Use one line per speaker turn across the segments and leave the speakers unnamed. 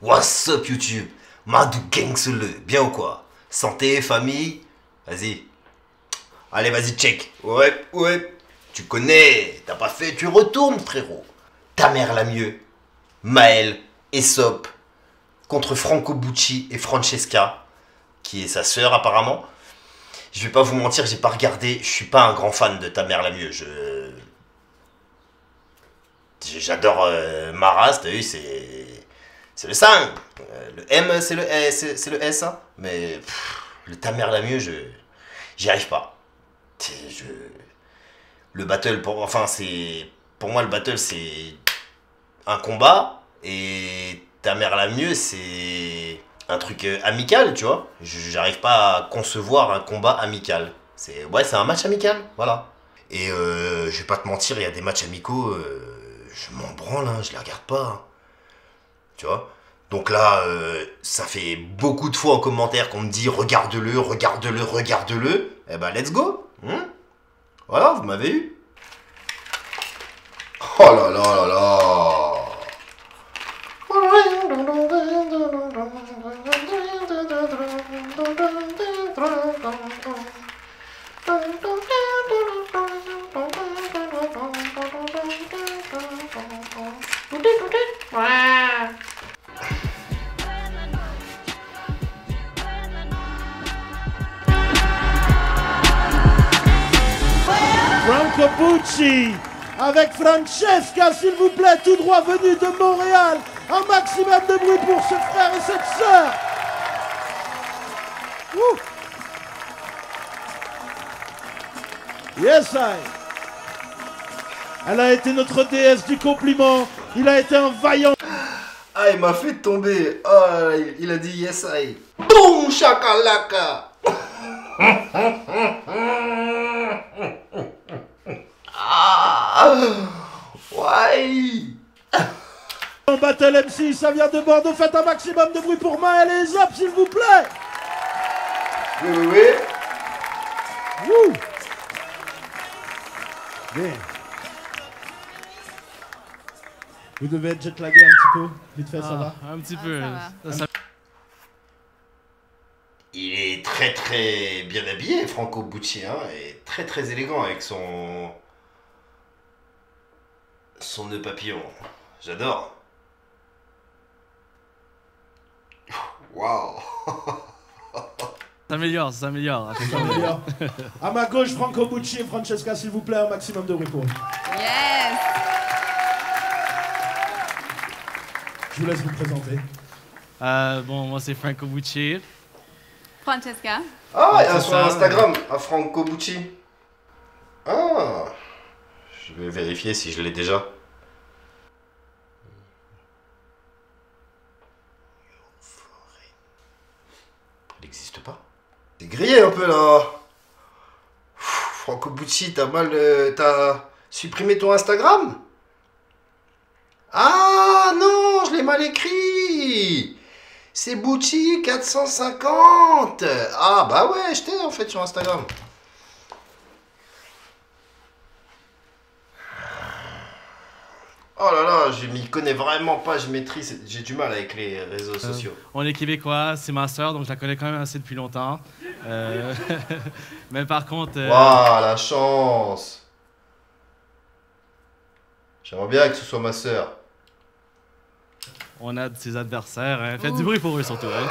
What's up YouTube? Madou Gangsele, bien ou quoi? Santé, famille? Vas-y. Allez, vas-y, check. Ouais. Tu connais, t'as pas fait, tu retournes, frérot. Ta mère la mieux. Maël, Aesop, contre Franco Bucci et Francesca, qui est sa sœur apparemment. Je vais pas vous mentir, j'ai pas regardé, je suis pas un grand fan de Ta mère la mieux. J'adore Maras, t'as vu, c'est le 5. Le M, c'est le S, hein. Mais le Ta mère la mieux, j'y arrive pas. Le battle, pour moi, le battle, c'est un combat. Et Ta mère la mieux, c'est un truc amical, tu vois. J'arrive pas à concevoir un combat amical. C'est un match amical, voilà. Et je vais pas te mentir, il y a des matchs amicaux, je m'en branle, hein, je les regarde pas. Hein. Tu vois. Donc là, ça fait beaucoup de fois en commentaire qu'on me dit regarde-le. Eh ben, let's go. Voilà, vous m'avez eu. Oh là là là là.
Franco Bucci avec Francesca, s'il vous plaît, tout droit venu de Montréal. Un maximum de bruit pour ce frère et cette sœur. Yes, I. Elle a été notre déesse du compliment. Il a été un vaillant.
Ah, il m'a fait tomber. Oh, il a dit yes, I. Boum, chakalaka. Ouais.
En Battle MC, ça vient de Bordeaux. Faites un maximum de bruit pour Maël et Aesop, s'il vous plaît.
Oui.
Wouh. Bien. Vous devez être jetlagué un petit peu. Vite fait, ça va?
Un petit peu. Ça va.
Il est très très bien habillé, Franco Bucci, hein, et très très élégant avec son nœud papillon. J'adore. Waouh.
Ça s'améliore.
À ma gauche, Franco Bucci et Francesca, s'il vous plaît, un maximum de bruit pour eux.
Yes.
Je vous laisse vous présenter.
Bon, moi c'est Franco Bucci.
Francesca.
Ah, il y a sur Instagram, à Franco Bucci. Ah, je vais vérifier si je l'ai déjà. Il n'existe pas. C'est grillé un peu là. Franco Bucci, t'as supprimé ton Instagram? Ah non, je l'ai mal écrit. C'est Bucci 450. Ah bah ouais, je t'ai en fait sur Instagram. Oh là là, je m'y connais vraiment pas, je maîtrise, j'ai du mal avec les réseaux sociaux.
On est québécois, c'est ma soeur, donc je la connais quand même assez depuis longtemps. Mais par contre...
Waouh, la chance. J'aimerais bien que ce soit ma sœur.
On a de ses adversaires, hein. Faites du bruit pour eux surtout. Hein.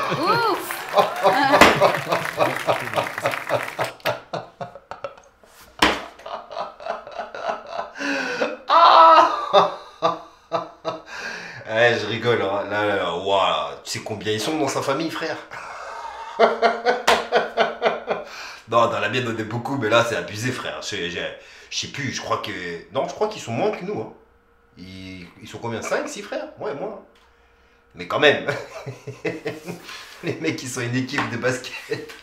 Ouais, je rigole, hein. Là, wow. Tu sais combien ils sont dans sa famille, frère? Non, dans la mienne, on est beaucoup, mais là, c'est abusé, frère. Je sais plus, je crois que... Non, je crois qu'ils sont moins que nous, hein. Ils sont combien? 5, 6 frères? Ouais, moi. Mais quand même. Les mecs, ils sont une équipe de basket.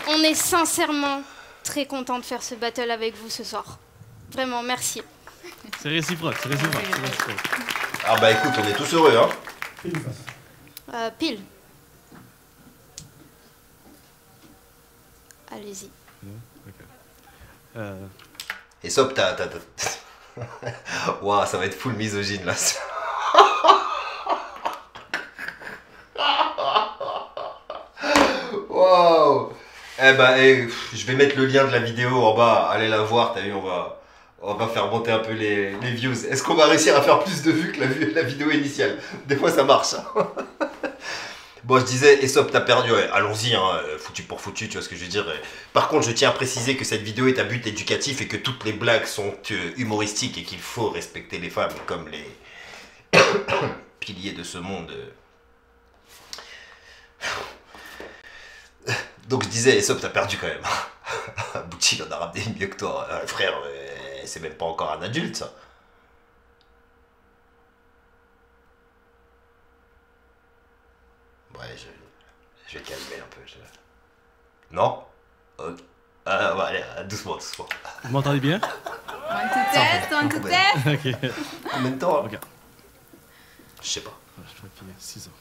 On est sincèrement très content de faire ce battle avec vous ce soir. Vraiment, merci.
C'est réciproque.
Ah bah écoute, on est tous heureux, hein.
Pile ou face?
Pile. Allez-y.
Et Sop, Waouh, ça va être full misogyne là. Waouh. Je vais mettre le lien de la vidéo en bas, allez la voir, t'as vu, on va faire monter un peu les views. Est-ce qu'on va réussir à faire plus de vues que la vidéo initiale? Des fois ça marche. Bon, je disais, Aesop, t'as perdu, ouais, allons-y, hein, foutu pour foutu, tu vois ce que je veux dire. Par contre, je tiens à préciser que cette vidéo est à but éducatif et que toutes les blagues sont humoristiques et qu'il faut respecter les femmes comme les piliers de ce monde. Donc je disais, Aesop, t'as perdu quand même. Bouchy, il en a ramené mieux que toi. Frère, c'est même pas encore un adulte, ça. Ouais, je vais calmer un peu. Non? Allez, doucement.
Vous m'entendez bien?
One to test, one to test.
Ok.
Combien de temps?
Ok.
Je sais pas.
Je crois qu'il y a 6 ans.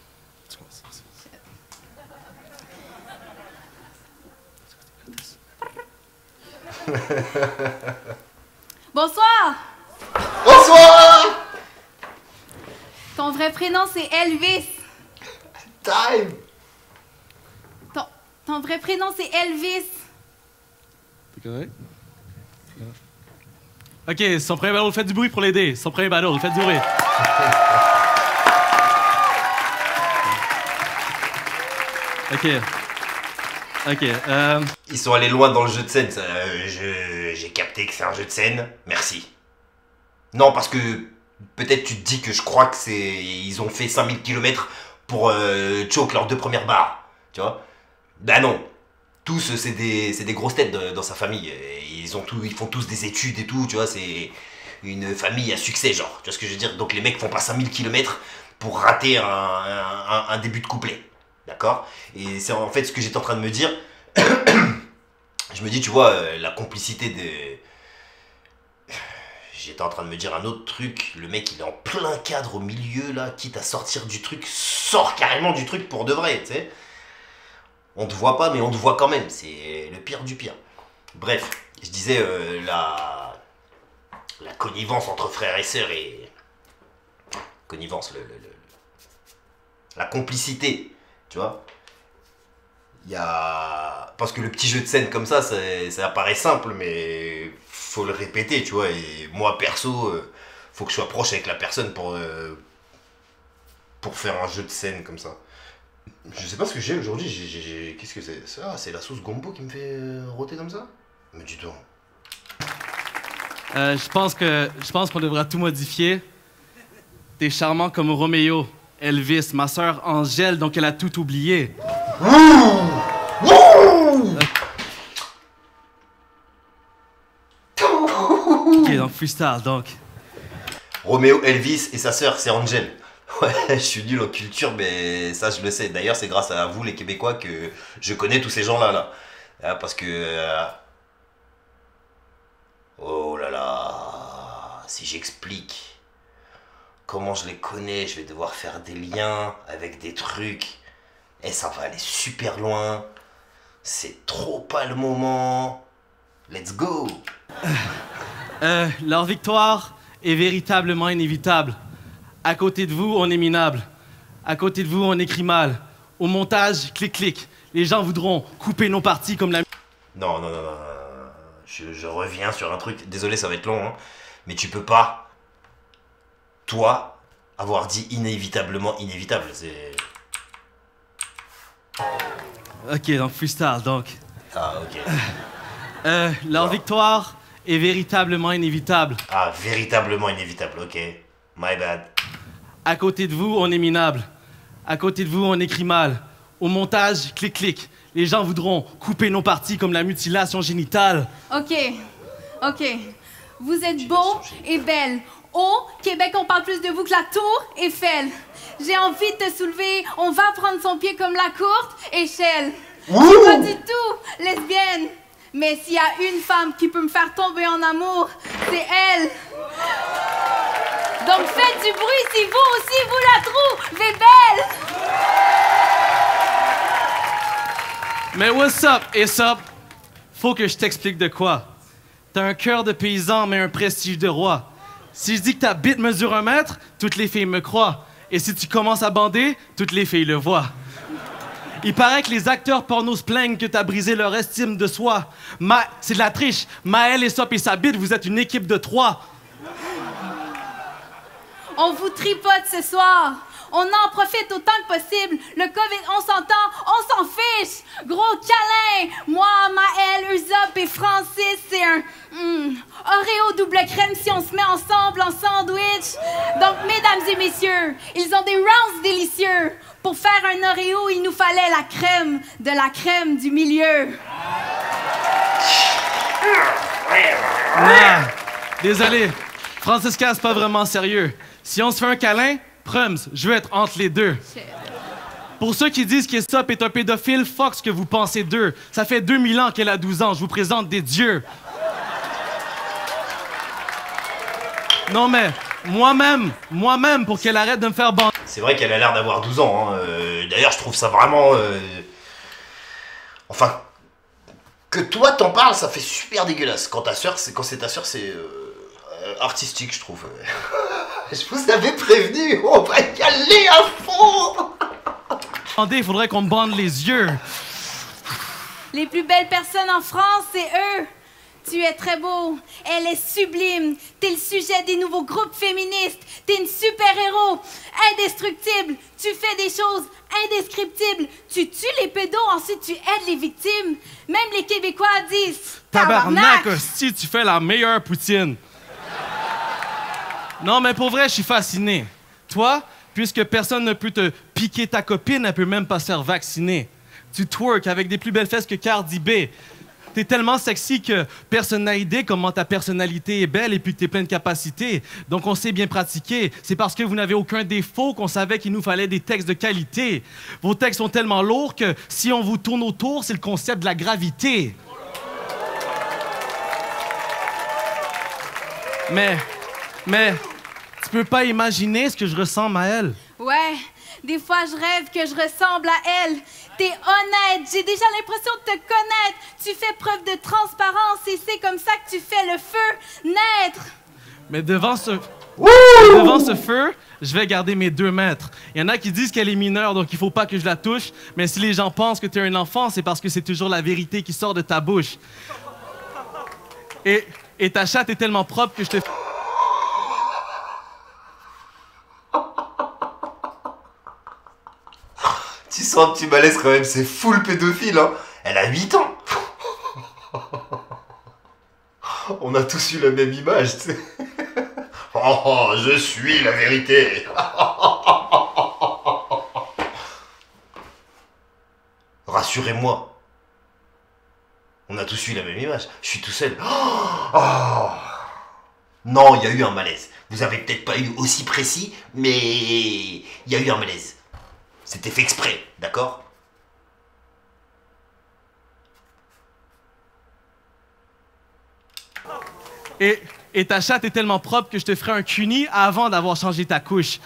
Tu commences.
Bonsoir.
Bonsoir!
Ton vrai prénom, c'est Elvis.
Time!
Ton vrai prénom, c'est Elvis.
T'es correct? Ok, son premier battle, faites du bruit pour l'aider. Son premier battle, faites du bruit. Ok,
Ils sont allés loin dans le jeu de scène, j'ai capté que c'est un jeu de scène, merci. Non, parce que peut-être tu te dis que je crois que ils ont fait 5000 km pour choke leurs 2 premières barres, tu vois. Bah non, tous c'est des grosses têtes dans sa famille, et ils font tous des études et tout, tu vois, c'est une famille à succès, genre, tu vois ce que je veux dire. Donc les mecs font pas 5000 km pour rater un début de couplet. D'accord? Et c'est en fait ce que j'étais en train de me dire. Je me dis, tu vois, la complicité de... J'étais en train de me dire un autre truc. Le mec, il est en plein cadre au milieu, là. Quitte à sortir du truc, sort carrément du truc pour de vrai, tu sais. On te voit pas, mais on te voit quand même. C'est le pire du pire. Bref, je disais, la connivence entre frères et sœurs et... Connivence, la complicité. Tu vois, il y a... Parce que le petit jeu de scène comme ça paraît simple, mais faut le répéter, tu vois. Et moi, perso, faut que je sois proche avec la personne pour faire un jeu de scène comme ça. Je sais pas ce que j'ai aujourd'hui, qu'est-ce que c'est? Ah, c'est la sauce gombo qui me fait rôter comme ça? Mais dis donc.
je pense qu'on devra tout modifier. T'es charmant comme Roméo. Elvis, ma sœur Angèle, donc elle a tout oublié. Ok, donc freestyle, donc.
Roméo, Elvis et sa sœur, c'est Angèle. Ouais, je suis nul en culture, mais ça, je le sais. D'ailleurs, c'est grâce à vous, les Québécois, que je connais tous ces gens-là, là. Parce que... Oh là là... Si j'explique... Comment je les connais, je vais devoir faire des liens avec des trucs. Et ça va aller super loin. C'est trop pas le moment. Let's go.
Leur victoire est véritablement inévitable. À côté de vous, on est minable. À côté de vous, on écrit mal. Au montage, clic-clic. Les gens voudront couper nos parties comme la...
Non. Je reviens sur un truc. Désolé, ça va être long, hein. Mais tu peux pas... Toi, avoir dit inévitablement inévitable, c'est...
Ok, donc freestyle, donc.
Ah, ok.
Leur victoire est véritablement inévitable.
Ah, véritablement inévitable, ok. My bad.
À côté de vous, on est minable. À côté de vous, on écrit mal. Au montage, clic-clic. Les gens voudront couper nos parties comme la mutilation génitale.
Ok. Vous êtes beau et belle. Au Québec, on parle plus de vous que la tour Eiffel. J'ai envie de te soulever, on va prendre son pied comme la courte échelle. Je suis pas du tout lesbienne, mais s'il y a une femme qui peut me faire tomber en amour, c'est elle. Donc faites du bruit si vous aussi vous la trouvez belle.
Mais what's up, Aesop? Faut que je t'explique de quoi. T'as un cœur de paysan, mais un prestige de roi. Si je dis que ta bite mesure 1 mètre, toutes les filles me croient. Et si tu commences à bander, toutes les filles le voient. Il paraît que les acteurs porno se plaignent que t'as brisé leur estime de soi. C'est de la triche. Maël, Aesop et sa bite, vous êtes une équipe de 3.
On vous tripote ce soir. On en profite autant que possible. Le COVID, on s'entend, on s'en fiche. Gros câlin. Moi, Maël, Aesop et Francis, c'est un Oreo double crème si on se met ensemble en sandwich. Donc, mesdames et messieurs, ils ont des rounds délicieux. Pour faire un Oreo, il nous fallait la crème de la crème du milieu.
Ah, désolé. Francisca, c'est pas vraiment sérieux. Si on se fait un câlin, Prums, je veux être entre les deux. Pour ceux qui disent qu'Aesop est un pédophile, fuck ce que vous pensez d'eux. Ça fait 2000 ans qu'elle a 12 ans. Je vous présente des dieux. Non mais, moi-même, pour qu'elle arrête de me faire bander.
C'est vrai qu'elle a l'air d'avoir 12 ans. Hein. D'ailleurs, je trouve ça vraiment... Enfin, que toi t'en parles, ça fait super dégueulasse. Quand c'est ta sœur, c'est artistique, je trouve. Je vous avais prévenu, on va y aller à fond.
Il faudrait qu'on me bande les yeux.
Les plus belles personnes en France, c'est eux. Tu es très beau, elle est sublime. T'es le sujet des nouveaux groupes féministes. T'es une super-héros, indestructible. Tu fais des choses indescriptibles. Tu tues les pédos, ensuite tu aides les victimes. Même les Québécois disent
Tabarnak, si tu fais la meilleure poutine. Non, mais pour vrai, je suis fasciné. Toi, puisque personne ne peut te piquer ta copine, elle peut même pas se faire vacciner. Tu twerk avec des plus belles fesses que Cardi B. T'es tellement sexy que personne n'a idée comment ta personnalité est belle et puis que t'es plein de capacités. Donc on sait bien pratiquer. C'est parce que vous n'avez aucun défaut qu'on savait qu'il nous fallait des textes de qualité. Vos textes sont tellement lourds que si on vous tourne autour, c'est le concept de la gravité. Mais, tu peux pas imaginer ce que je ressens, Maël.
Ouais, des fois je rêve que je ressemble à elle. T'es honnête, j'ai déjà l'impression de te connaître. Tu fais preuve de transparence et c'est comme ça que tu fais le feu naître.
Mais devant ce feu, je vais garder mes 2 mètres. Il y en a qui disent qu'elle est mineure, donc il faut pas que je la touche. Mais si les gens pensent que tu es un enfant, c'est parce que c'est toujours la vérité qui sort de ta bouche. Et ta chatte est tellement propre que je te...
Tu sens un petit malaise quand même, c'est full pédophile, hein. Elle a 8 ans. On a tous eu la même image, tu sais. Oh, je suis la vérité. Rassurez-moi. On a tous eu la même image. Je suis tout seul. Oh. Non, il y a eu un malaise. Vous avez peut-être pas eu aussi précis, mais il y a eu un malaise. C'était fait exprès, d'accord?
Et ta chatte est tellement propre que je te ferai un cuni avant d'avoir changé ta couche.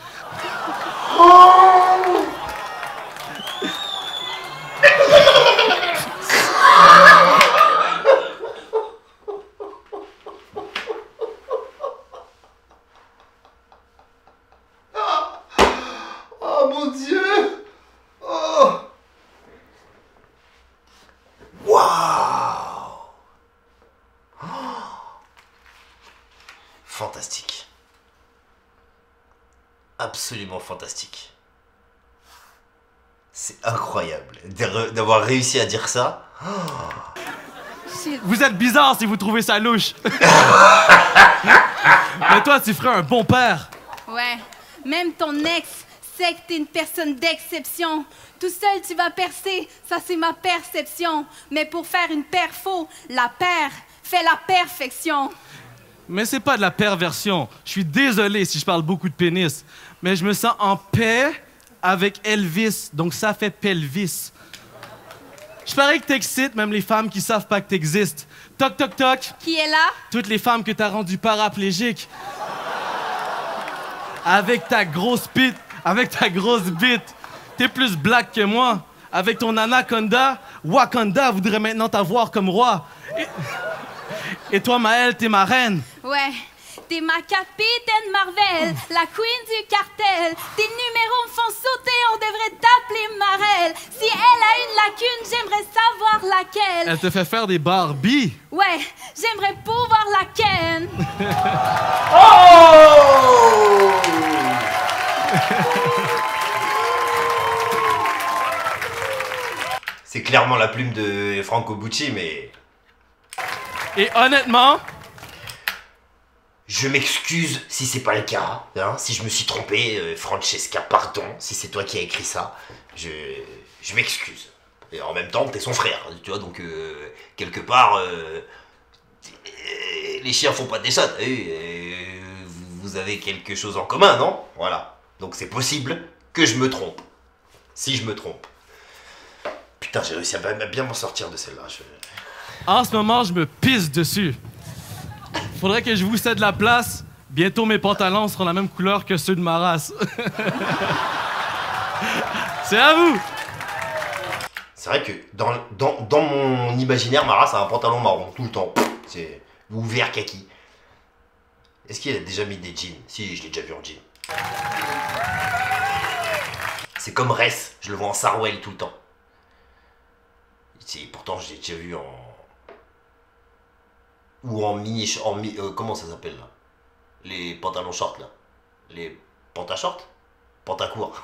Oh mon Dieu! Oh! Waouh! Fantastique. Absolument fantastique. C'est incroyable d'avoir réussi à dire ça.
Vous êtes bizarre si vous trouvez ça louche. Mais toi, tu ferais un bon père.
Ouais, même ton ex sait que t'es une personne d'exception. Tout seul, tu vas percer, ça c'est ma perception. Mais pour faire une perfo, la paire fait la perfection.
Mais c'est pas de la perversion. Je suis désolé si je parle beaucoup de pénis. Mais je me sens en paix avec Elvis, donc ça fait pelvis. Je parie que t'excites même les femmes qui savent pas que t'existes. Toc, toc, toc.
Qui est là?
Toutes les femmes que t'as rendues paraplégiques. Avec ta grosse bite. Avec ta grosse bite. T'es plus black que moi. Avec ton anaconda, Wakanda voudrait maintenant t'avoir comme roi. Et toi, Maël, t'es ma reine.
Ouais, T'es ma capitaine Marvel, la queen du cartel. Tes numéros me font sauter, on devrait t'appeler Marelle. Si elle a une lacune, j'aimerais savoir laquelle.
Elle te fait faire des Barbie.
Ouais, j'aimerais pouvoir la ken.
Oh! C'est clairement la plume de Franco Bucci, mais...
Et honnêtement...
Je m'excuse si c'est pas le cas, hein, si je me suis trompé, Francesca, pardon, si c'est toi qui as écrit ça, je m'excuse. Et en même temps, t'es son frère, tu vois, donc quelque part, les chiens font pas des chats, vous avez quelque chose en commun, non? Voilà, donc c'est possible que je me trompe, si je me trompe. Putain, j'ai réussi à bien m'en sortir de celle-là.
En ce moment, je me pisse dessus. Faudrait que je vous cède la place. Bientôt, mes pantalons seront la même couleur que ceux de ma race. C'est à vous!
C'est vrai que dans mon imaginaire, ma race a un pantalon marron, tout le temps. C'est ouvert kaki. Est-ce qu'il a déjà mis des jeans? Si, je l'ai déjà vu en jean. C'est comme Ress, je le vois en Sarwell tout le temps. Pourtant, je l'ai déjà vu en... Ou en mini... comment ça s'appelle, là? Les pantalons shorts, là. Les pantashorts? Pantacourt.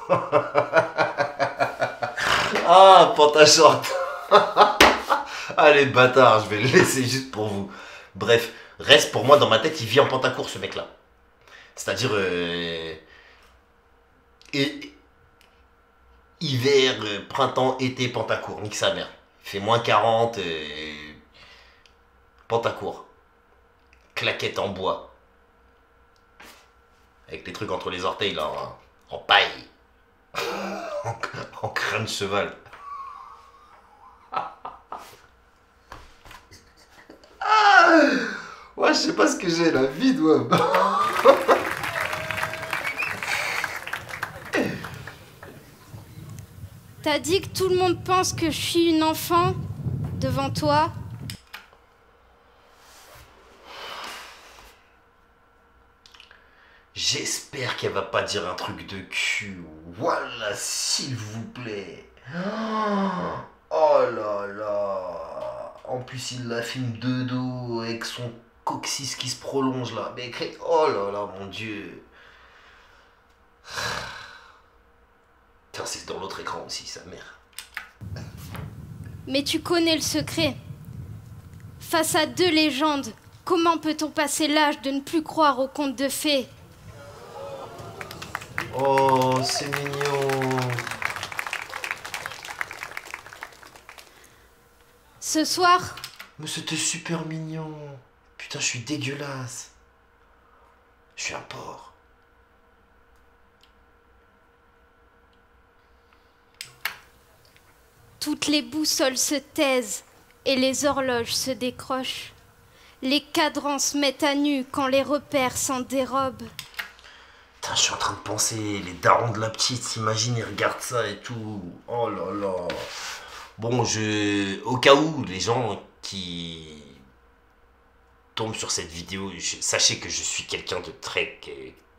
Ah, pantashort. Ah, les bâtards, je vais le laisser juste pour vous. Bref, reste pour moi, dans ma tête, il vit en pantacourt, ce mec-là. C'est-à-dire... hiver, printemps, été, pantacourt. Nique sa mère. Il fait moins 40, pantacourt. Claquette en bois. Avec les trucs entre les orteils, là, en paille. en crâne de cheval. Ouais, je sais pas ce que j'ai, la vie doit.
T'as dit que tout le monde pense que je suis une enfant devant toi.
J'espère qu'elle va pas dire un truc de cul. Voilà, s'il vous plaît. Oh là là. En plus, il la filme de dos avec son coccyx qui se prolonge là. Mais oh là là, mon Dieu. Putain, c'est dans l'autre écran aussi, sa mère.
Mais tu connais le secret. Face à deux légendes, comment peut-on passer l'âge de ne plus croire aux contes de fées?
Oh, c'est mignon.
Ce soir...
Mais c'était super mignon. Putain, je suis dégueulasse. Je suis un porc.
Toutes les boussoles se taisent et les horloges se décrochent. Les cadrans se mettent à nu quand les repères s'en dérobent.
Putain, je suis en train de penser, les darons de la petite, s'imagine, ils regardent ça et tout. Oh là là. Bon, au cas où les gens qui tombent sur cette vidéo, sachez que je suis quelqu'un de très,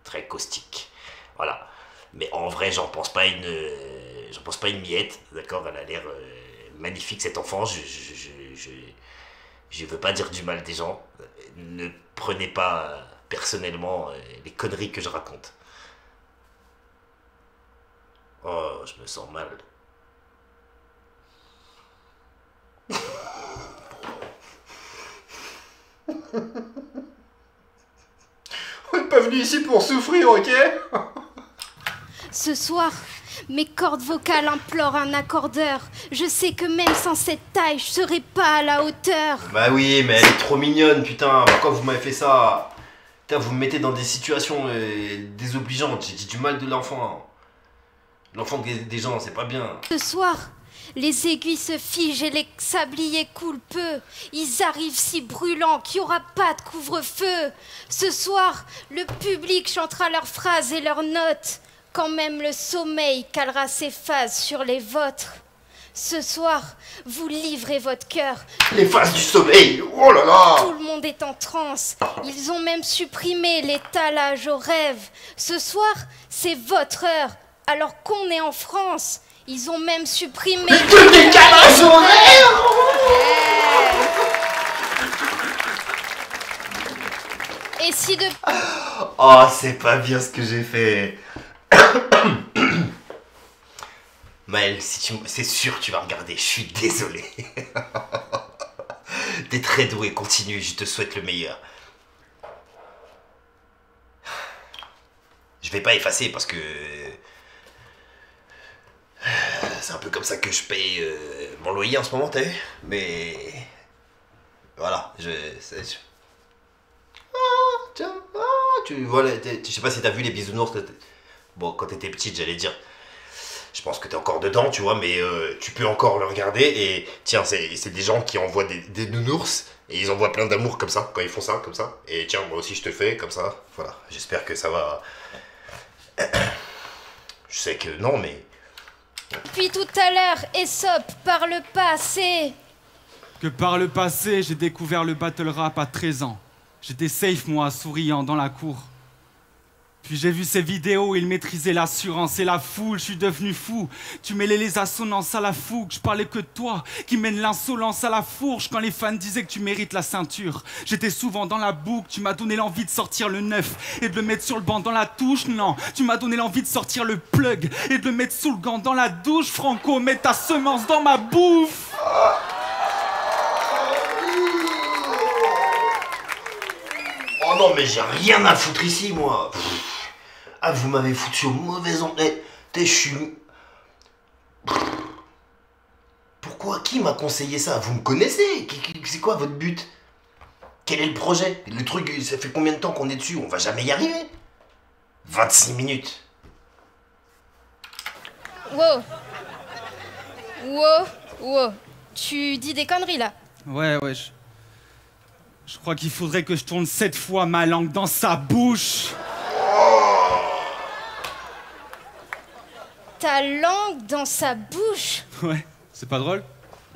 très caustique. Voilà. Mais en vrai, j'en pense pas une miette, d'accord? Elle a l'air magnifique, cet enfant. Je veux pas dire du mal des gens. Ne prenez pas personnellement les conneries que je raconte. Oh, je me sens mal. On n'est pas venu ici pour souffrir, ok?
Ce soir, mes cordes vocales implorent un accordeur. Je sais que même sans cette taille, je serai pas à la hauteur.
Bah oui, mais elle est trop mignonne, putain. Pourquoi vous m'avez fait ça? Putain, vous me mettez dans des situations désobligeantes. J'ai dit du mal de l'enfant. L'enfant des gens, c'est pas bien.
Ce soir, les aiguilles se figent et les sabliers coulent peu. Ils arrivent si brûlants qu'il n'y aura pas de couvre-feu. Ce soir, le public chantera leurs phrases et leurs notes, quand même le sommeil calera ses phases sur les vôtres. Ce soir, vous livrez votre cœur.
Les phases du sommeil, oh là là.
Tout le monde est en transe. Ils ont même supprimé l'étalage aux rêves. Ce soir, c'est votre heure. Alors qu'on est en France, ils ont même supprimé
Le décalage horaire.
Et si de...
Oh, c'est pas bien ce que j'ai fait. Maël, c'est sûr que tu vas regarder, je suis désolé. T'es très doué, continue, je te souhaite le meilleur. Je vais pas effacer parce que... C'est un peu comme ça que je paye mon loyer en ce moment, t'as vu? Mais... Voilà, tiens, tu vois, je sais pas si t'as vu les bisounours. Bon, quand t'étais petite, j'allais dire. Je pense que t'es encore dedans, tu vois, mais tu peux encore le regarder. Et tiens, c'est des gens qui envoient des nounours. Et ils envoient plein d'amour comme ça, quand ils font ça, comme ça. Et tiens, moi aussi je te fais comme ça. Voilà, j'espère que ça va... Je sais que non, mais...
Puis tout à l'heure, Aesop, par le passé.
Que par le passé, j'ai découvert le battle rap à 13 ans. J'étais safe, moi, souriant dans la cour. Puis j'ai vu ces vidéos où il maîtrisait l'assurance et la foule, je suis devenu fou. Tu mêlais les assonances à la fougue, je parlais que de toi, qui mène l'insolence à la fourche quand les fans disaient que tu mérites la ceinture. J'étais souvent dans la boucle, tu m'as donné l'envie de sortir le neuf et de le mettre sur le banc dans la touche, non. Tu m'as donné l'envie de sortir le plug et de le mettre sous le gant dans la douche, Franco, mets ta semence dans ma bouffe.
Oh non, mais j'ai rien à foutre ici, moi. Ah, vous m'avez foutu au mauvais endroit. Je suis... Pourquoi? Qui m'a conseillé ça? Vous me connaissez? C'est quoi votre but? Quel est le projet? Le truc, ça fait combien de temps qu'on est dessus? On va jamais y arriver. 26 minutes.
Wow. Wow, wow. Tu dis des conneries, là.
Ouais, je crois qu'il faudrait que je tourne 7 fois ma langue dans sa bouche.
Ta langue dans sa bouche?
Ouais, c'est pas drôle?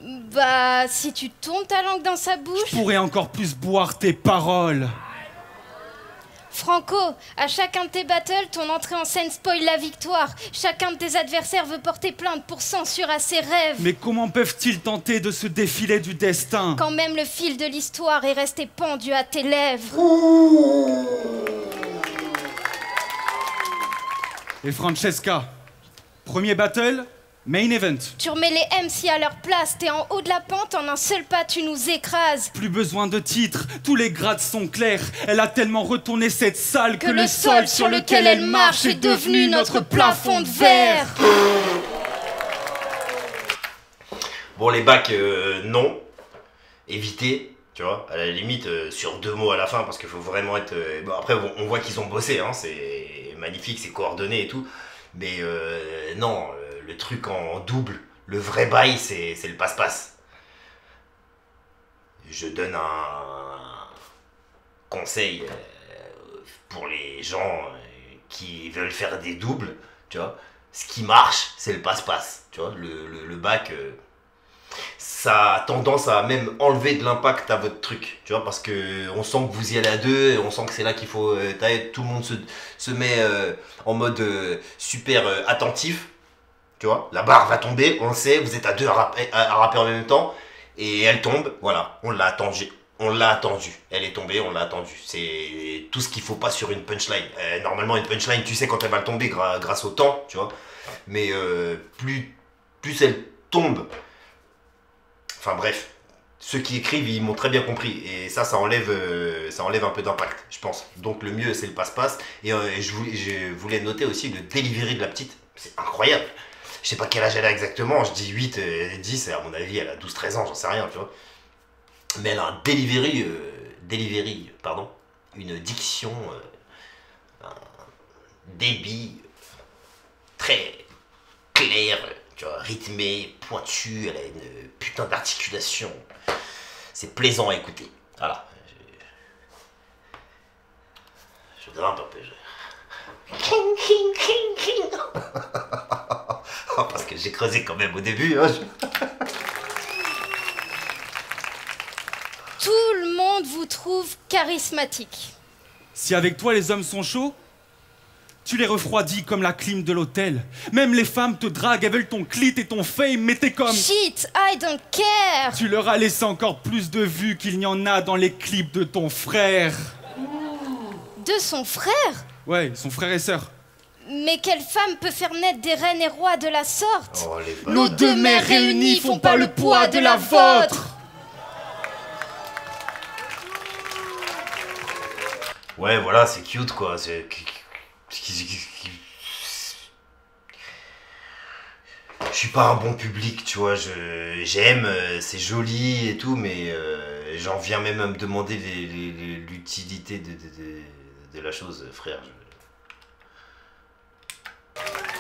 Bah, si tu tournes ta langue dans sa bouche...
Je pourrais encore plus boire tes paroles.
Franco, à chacun de tes battles, ton entrée en scène spoil la victoire. Chacun de tes adversaires veut porter plainte pour censure à ses rêves.
Mais comment peuvent-ils tenter de se défiler du destin?
Quand même le fil de l'histoire est resté pendu à tes lèvres.
Et Francesca, premier battle, main event.
Tu remets les MC à leur place, t'es en haut de la pente, en un seul pas tu nous écrases.
Plus besoin de titres, tous les grades sont clairs. Elle a tellement retourné cette salle
que le sol sur lequel elle marche est devenu notre plafond de verre.
Bon, les bacs, non. Évitez, tu vois. À la limite, sur 2 mots à la fin, parce qu'il faut vraiment être... Bon, après, on voit qu'ils ont bossé, hein, c'est magnifique, c'est coordonné et tout. Mais non, le truc en double, le vrai bail, c'est le passe-passe. Je donne un conseil pour les gens qui veulent faire des doubles, tu vois. Ce qui marche, c'est le passe-passe, tu vois. Le bac, ça a tendance à même enlever de l'impact à votre truc, tu vois, parce que on sent que vous y allez à deux, et on sent que c'est là qu'il faut, tout le monde se met en mode super attentif, tu vois, la barre va tomber, on le sait, vous êtes à 2 à rapper en même temps, et elle tombe, voilà, on l'a attendu, elle est tombée, on l'a attendue, c'est tout ce qu'il faut pas sur une punchline. Normalement une punchline, tu sais quand elle va tomber grâce au temps, tu vois, mais plus elle tombe. Enfin bref, ceux qui écrivent, ils m'ont très bien compris. Et ça enlève un peu d'impact, je pense. Donc le mieux, c'est le passe-passe. Et je voulais noter aussi le delivery de la petite. C'est incroyable. Je sais pas quel âge elle a exactement. Je dis 8, 10. À mon avis, elle a 12-13 ans, j'en sais rien, tu vois. Mais elle a un delivery, pardon. Une diction, un débit très clair, tu vois, rythmé, pointu, elle a une putain d'articulation. C'est plaisant à écouter. Voilà. Je grimpe un peu. Parce que J'ai creusé quand même au début. Hein.
Tout le monde vous trouve charismatique.
Si avec toi les hommes sont chauds, tu les refroidis comme la clim de l'hôtel. Même les femmes te draguent, elles veulent ton clit et ton fame, mais t'es comme...
Shit, I don't care.
Tu leur as laissé encore plus de vues qu'il n'y en a dans les clips de ton frère.
De son frère?
Ouais, son frère et sœur.
Mais quelle femme peut faire naître des reines et rois de la sorte?
Oh, les bâtards.
Nos deux mères réunies font pas le poids de la vôtre.
Ouais, voilà, c'est cute, quoi. C'est... Je suis pas un bon public, tu vois. J'aime, c'est joli et tout, mais j'en viens même à me demander l'utilité de la chose, frère.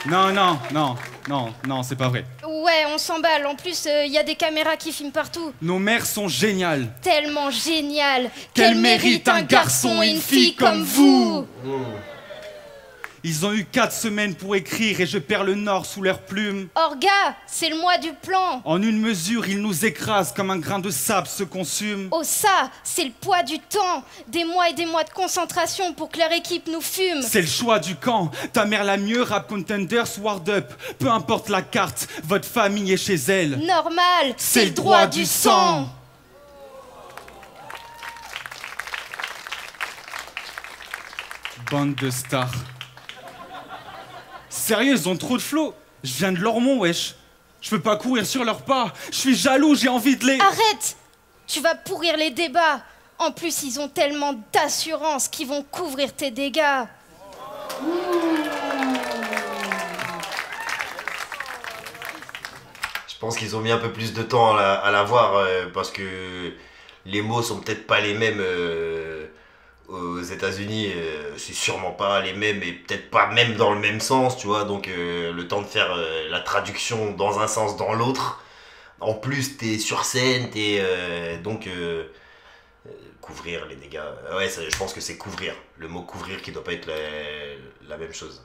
Non, c'est pas vrai.
Ouais, on s'emballe. En plus, il y a des caméras qui filment partout.
Nos mères sont géniales.
Tellement génial.
Qu'elles méritent un garçon et une fille comme vous. Ils ont eu 4 semaines pour écrire et je perds le nord sous leurs plumes.
Orga, c'est le mois du plan.
En une mesure, ils nous écrasent comme un grain de sable se consume.
Oh ça, c'est le poids du temps. Des mois et des mois de concentration pour que leur équipe nous fume.
C'est le choix du camp. Ta mère la mieux, Rap Contenders, Ward Up. Peu importe la carte, votre famille est chez elle.
Normal,
C'est le droit du sang. Bande de stars. Sérieux, ils ont trop de flow. Je viens de Lormont, wesh. Je peux pas courir sur leurs pas. Je suis jaloux, j'ai envie de les...
Arrête. Tu vas pourrir les débats. En plus, ils ont tellement d'assurance qu'ils vont couvrir tes dégâts.
Je pense qu'ils ont mis un peu plus de temps à la voir parce que les mots sont peut-être pas les mêmes aux États-Unis. C'est sûrement pas les mêmes et peut-être pas même dans le même sens, tu vois. Donc le temps de faire la traduction dans un sens, dans l'autre. En plus, t'es sur scène, donc couvrir les dégâts. Ouais, je pense que c'est couvrir. Le mot couvrir qui doit pas être la même chose.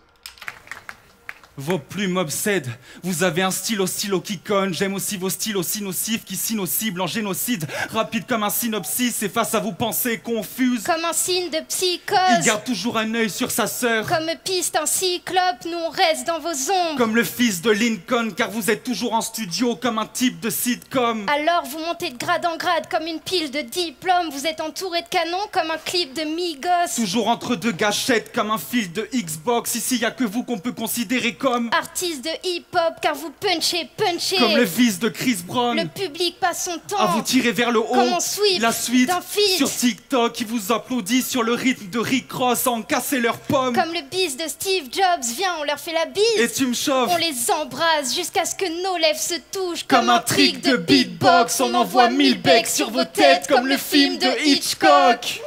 Vos plumes m'obsèdent. Vous avez un stylo qui conne. J'aime aussi vos styles aussi nocifs qui signent nos cibles en génocide. Rapide comme un synopsis et face à vos pensées confuses.
Comme un signe de
Il
psychose.
garde toujours un œil sur sa sœur.
Comme piste un cyclope, nous on reste dans vos ombres.
Comme le fils de Lincoln, car vous êtes toujours en studio comme un type de sitcom.
Alors vous montez de grade en grade comme une pile de diplômes. Vous êtes entouré de canons comme un clip de Migos.
Toujours entre deux gâchettes comme un fil de Xbox. Ici y a que vous qu'on peut considérer comme
Artiste de hip-hop car vous punchez.
comme le fils de Chris Brown.
Le public passe son temps
À vous tirer vers le haut.
Comme on sweep
la suite
d'un feat.
sur TikTok, ils vous applaudissent sur le rythme de Rick Ross en casser leurs pommes.
Comme le bis de Steve Jobs. Viens, on leur fait la bise.
Et tu me chauffes.
On les embrasse jusqu'à ce que nos lèvres se touchent.
Comme un trick de beatbox, on envoie 1000 becs sur vos têtes comme le film de Hitchcock.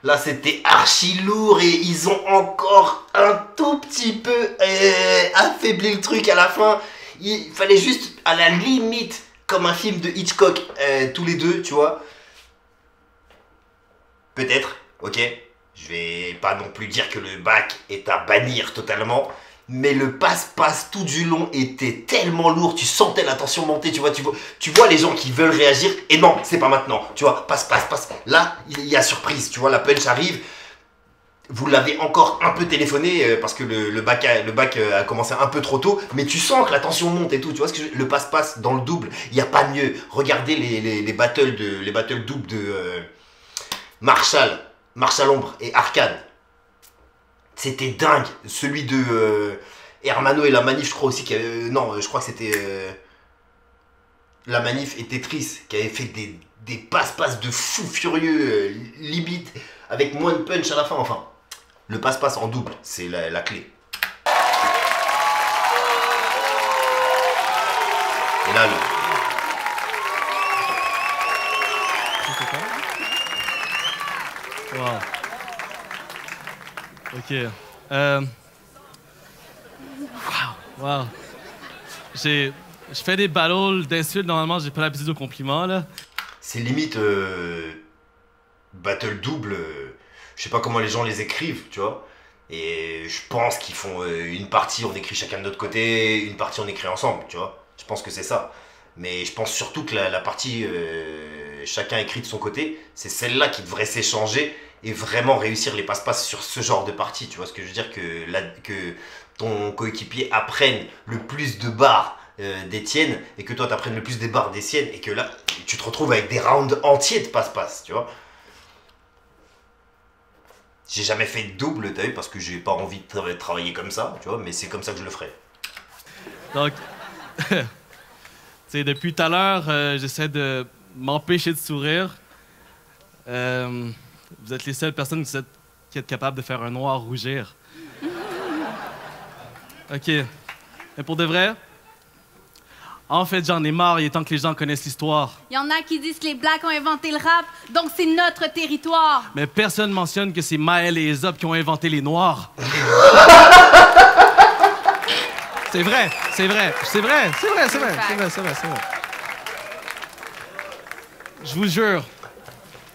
Là, c'était archi lourd et ils ont encore un tout petit peu affaibli le truc à la fin. Il fallait juste, à la limite, comme un film de Hitchcock, tous les deux, tu vois. Peut-être, ok. Je vais pas non plus dire que le bac est à bannir totalement. Mais le passe-passe tout du long était tellement lourd, tu sentais la tension monter, tu vois les gens qui veulent réagir, et non, c'est pas maintenant, tu vois, passe. Là, il y a surprise, tu vois, la punch arrive, vous l'avez encore un peu téléphoné, parce que le bac a commencé un peu trop tôt, mais tu sens que la tension monte et tout, tu vois, le passe-passe dans le double, il n'y a pas mieux. Regardez les battles doubles de Marshall Ombre et Arcade. C'était dingue. Celui de Hermano et la Manif, je crois aussi non, je crois que c'était la Manif et Tetris qui avaient fait des passe-passe de fou furieux, limite, avec moins de punch à la fin. Enfin, le passe-passe en double, c'est la clé. Et là,
Wow. Ok. Wow. Je fais des battles d'insultes, normalement, j'ai pas l'habitude de compliments, là.
c'est limite battle double. Je sais pas comment les gens les écrivent, tu vois. Et je pense qu'ils font une partie, on écrit chacun de notre côté, une partie on écrit ensemble, tu vois. Je pense que c'est ça. Mais je pense surtout que la partie chacun écrit de son côté, c'est celle-là qui devrait s'échanger et vraiment réussir les passe-passe sur ce genre de partie. Tu vois ce que je veux dire, que ton coéquipier apprenne le plus de barres des tiennes et que toi t'apprennes le plus des barres des siennes et que là tu te retrouves avec des rounds entiers de passe-passe, tu vois. J'ai jamais fait de double, t'as vu, parce que j'ai pas envie de travailler comme ça, tu vois, mais c'est comme ça que je le ferai.
Donc, tu sais, depuis tout à l'heure, j'essaie de m'empêcher de sourire. Vous êtes les seules personnes qui êtes capables de faire un noir rougir. OK. Mais pour de vrai, en fait, j'en ai marre, il est temps que les gens connaissent l'histoire.
Il y en a qui disent que les Blacks ont inventé le rap, donc c'est notre territoire.
Mais personne mentionne que c'est Maël et Aesop qui ont inventé les Noirs. C'est vrai, c'est vrai, c'est vrai, c'est vrai, c'est vrai, c'est vrai, c'est vrai, c'est vrai. Je vous jure,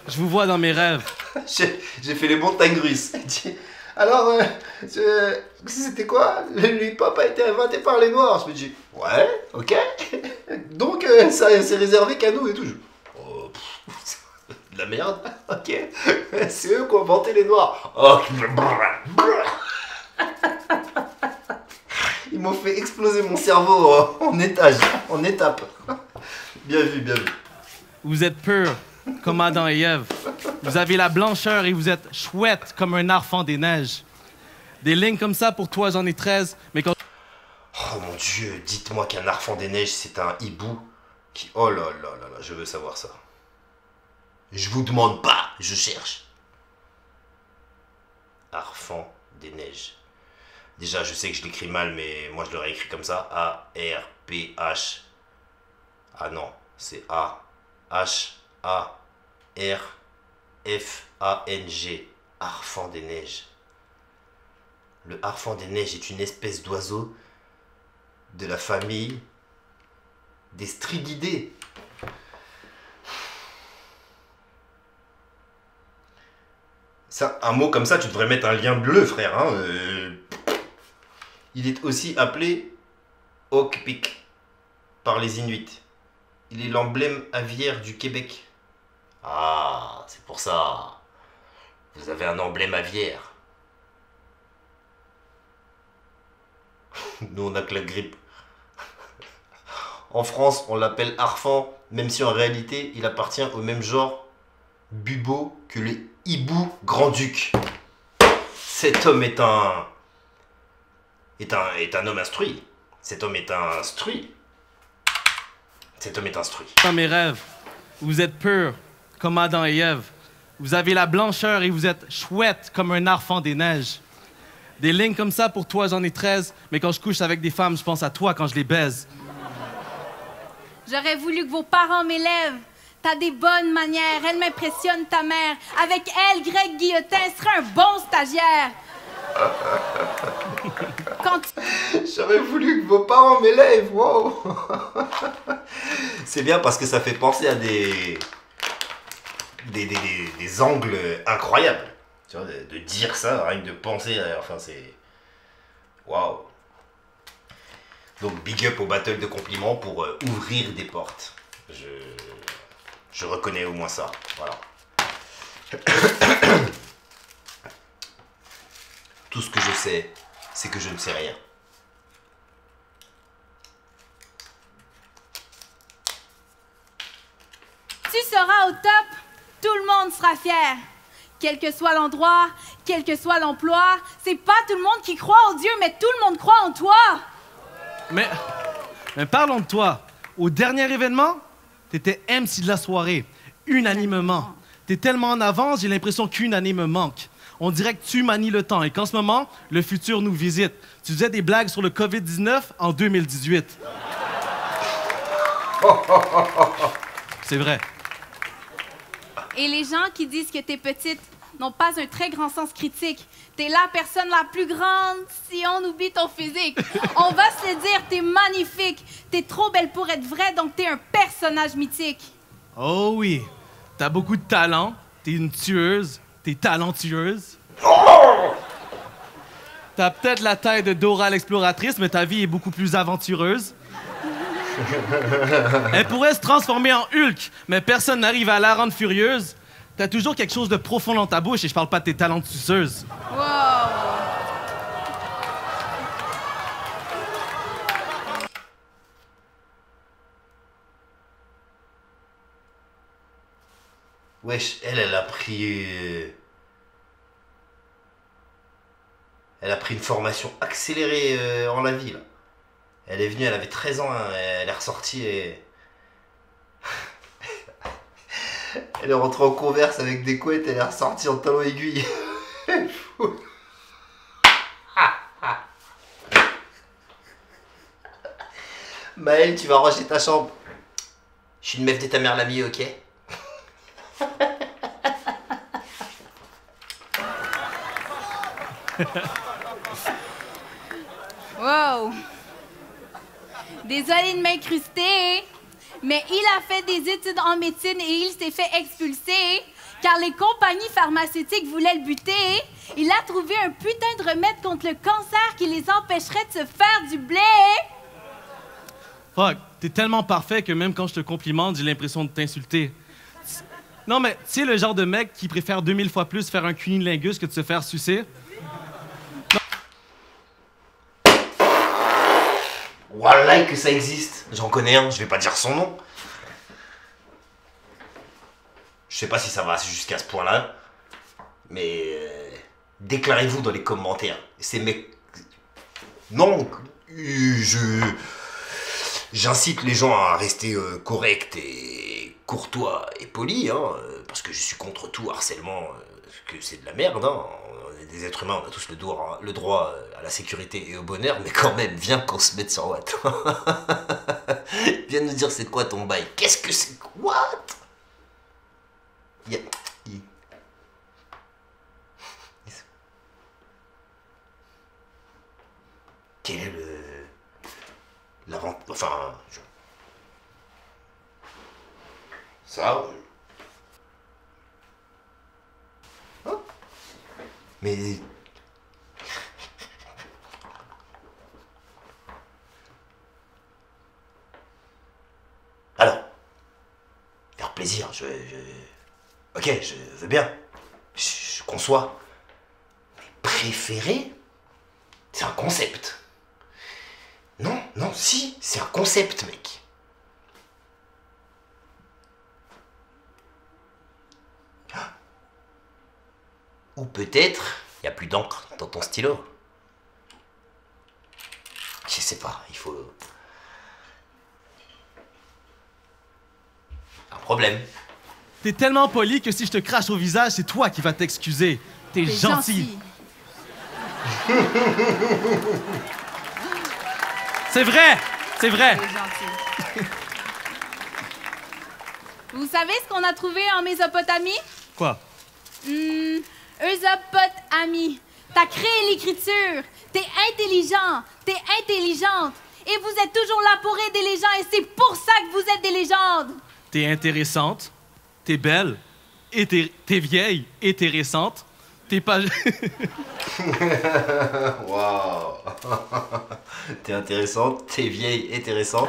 je vous vois dans mes rêves.
J'ai fait les montagnes russes. Alors, c'était quoi? Le hip-hop a été inventé par les Noirs. Je me dis, ouais, ok. Donc, ça c'est réservé qu'à nous et tout. Oh, de la merde, ok. C'est eux qui ont inventé les Noirs. Oh. Ils m'ont fait exploser mon cerveau en étage, en étape. Bien vu, bien vu.
Vous êtes purs, comme Adam et Ève. Vous avez la blancheur et vous êtes chouette comme un enfant des neiges. Des lignes comme ça, pour toi, j'en ai 13, mais quand...
Oh mon Dieu, dites-moi qu'un Arfan des neiges, c'est un hibou qui... Oh là là là là, je veux savoir ça. Je vous demande pas, je cherche. Arfan des neiges. Déjà, je sais que je l'écris mal, mais moi je l'aurais écrit comme ça. A-R-P-H. Ah non, c'est A-H-A-R-F-A-N-G. Arfan des neiges. Le harfang des neiges est une espèce d'oiseau de la famille des strididés. Ça, un mot comme ça, tu devrais mettre un lien bleu, frère. Hein, Il est aussi appelé Okpik par les Inuits. Il est l'emblème aviaire du Québec. Ah, c'est pour ça. Vous avez un emblème aviaire. Nous, on n'a que la grippe. En France, on l'appelle harfang, même si en réalité, il appartient au même genre bubo que les hiboux grand-ducs. Cet homme est un homme instruit. Cet homme est instruit. Cet homme est instruit.
Dans mes rêves, vous êtes purs, comme Adam et Ève. Vous avez la blancheur et vous êtes chouette comme un harfang des neiges. Des lignes comme ça, pour toi, j'en ai 13, mais quand je couche avec des femmes, je pense à toi quand je les baise.
J'aurais voulu que vos parents m'élèvent. T'as des bonnes manières, elle m'impressionne ta mère. Avec elle, Greg Guillotin serait un bon stagiaire.
J'aurais voulu que vos parents m'élèvent, wow. C'est bien parce que ça fait penser à des angles incroyables. Tu vois, de dire ça, rien que de penser, enfin c'est... Waouh. Donc big up au battle de compliments pour ouvrir des portes. Je reconnais au moins ça, voilà. Tout ce que je sais, c'est que je ne sais rien.
Tu seras au top, tout le monde sera fier. Quel que soit l'endroit, quel que soit l'emploi, c'est pas tout le monde qui croit en Dieu, mais tout le monde croit en toi.
Mais parlons de toi. Au dernier événement, t'étais MC de la soirée, unanimement. T'es tellement en avance, j'ai l'impression qu'une année me manque. On dirait que tu manies le temps et qu'en ce moment, le futur nous visite. Tu faisais des blagues sur le COVID-19 en 2018. C'est vrai.
Et les gens qui disent que t'es petite n'ont pas un très grand sens critique. T'es la personne la plus grande si on oublie ton physique. On va se le dire, t'es magnifique. T'es trop belle pour être vraie, donc t'es un personnage mythique.
Oh oui, t'as beaucoup de talent, t'es une tueuse, t'es talentueuse. T'as peut-être la taille de Dora l'exploratrice, mais ta vie est beaucoup plus aventureuse. Elle pourrait se transformer en Hulk, mais personne n'arrive à la rendre furieuse. T'as toujours quelque chose de profond dans ta bouche et je parle pas de tes talents de suceuse.
Wow!
Wesh, elle a pris... Elle a pris une formation accélérée en la vie, là. Elle est venue, elle avait 13 ans, hein, elle est ressortie et... Elle est rentrée en converse avec des couettes, elle est ressortie en talons aiguilles. Maëlle, tu vas ranger ta chambre. Je suis une meuf de ta mère l'ami, ok?
Wow! Désolée de m'incruster, mais il a fait des études en médecine et il s'est fait expulser car les compagnies pharmaceutiques voulaient le buter. Il a trouvé un putain de remède contre le cancer qui les empêcherait de se faire du blé.
Fuck, t'es tellement parfait que même quand je te complimente, j'ai l'impression de t'insulter. Non, mais tu sais, le genre de mec qui préfère 2000 fois plus faire un cunilingus que de se faire sucer?
Wallah que ça existe. J'en connais un, je vais pas dire son nom. Je sais pas si ça va jusqu'à ce point-là. Mais déclarez-vous dans les commentaires. Ces mecs... Non, j'incite les gens à rester corrects et courtois et polis, hein, parce que je suis contre tout harcèlement, que c'est de la merde, hein. On est des êtres humains, on a tous le droit à la sécurité et au bonheur, mais quand même, viens qu'on se mette sur Watt. Viens nous dire c'est quoi ton bail. Qu'est-ce que c'est? What? Quel est enfin... Ça... Hein? Mais... Alors... Faire plaisir, Ok, je veux bien. Je conçois. Mais préférer, c'est un concept. Non, si, c'est un concept, mec. Ou peut-être, il n'y a plus d'encre dans ton stylo. Je sais pas, il faut... Un problème.
T'es tellement poli que si je te crache au visage, c'est toi qui vas t'excuser. T'es gentil. C'est vrai! C'est vrai!
T'es gentil. Vous savez ce qu'on a trouvé en Mésopotamie?
Quoi?
Eusopotamie. T'as créé l'écriture. T'es intelligent. T'es intelligente. Et vous êtes toujours là pour aider les gens et c'est pour ça que vous êtes des légendes.
T'es intéressante. T'es belle. Et t'es vieille. Et t'es récente. T'es pas...
Waouh. T'es intéressante, t'es vieille et t'es récente.